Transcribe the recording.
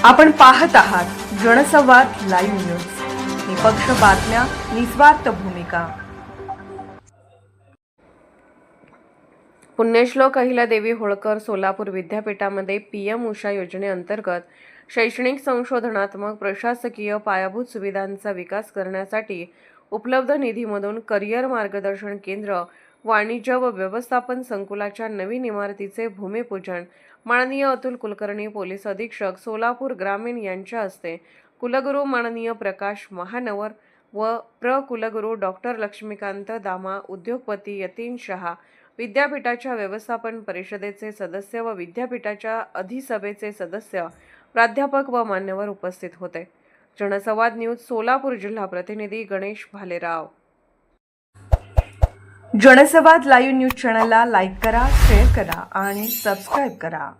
आपण पाहत आहात जनसंवाद लाईव्ह न्यूज, निपक्ष बातम्या, निस्वार्थ भूमिका. पुण्यश्लोक अहिल्यादेवी होळकर सोलापूर विद्यापीठामध्ये पीएम उषा योजनेअंतर्गत शैक्षणिक, संशोधनात्मक, प्रशासकीय पायाभूत सुविधांचा विकास करण्यासाठी उपलब्ध निधीमधून करिअर मार्गदर्शन केंद्र, वाणिज्य व व्यवस्थापन संकुलाच्या नवीन इमारतीचे भूमिपूजन माननीय अतुल कुलकर्णी, पोलीस अधीक्षक सोलापूर ग्रामीण यांच्या हस्ते, कुलगुरू माननीय प्रकाश महानवर व प्र कुलगुरू डॉक्टर लक्ष्मीकांत दामा, उद्योगपती यतीन शहा, विद्यापीठाच्या व्यवस्थापन परिषदेचे सदस्य व विद्यापीठाच्या अधिसभेचे सदस्य, प्राध्यापक व मान्यवर उपस्थित होते. जनसंवाद न्यूज सोलापूर जिल्हा प्रतिनिधी गणेश भालेराव. जनसंवाद लाईव्ह न्यूज चॅनलला लाईक करा, शेअर करा आणि सबस्क्राईब करा.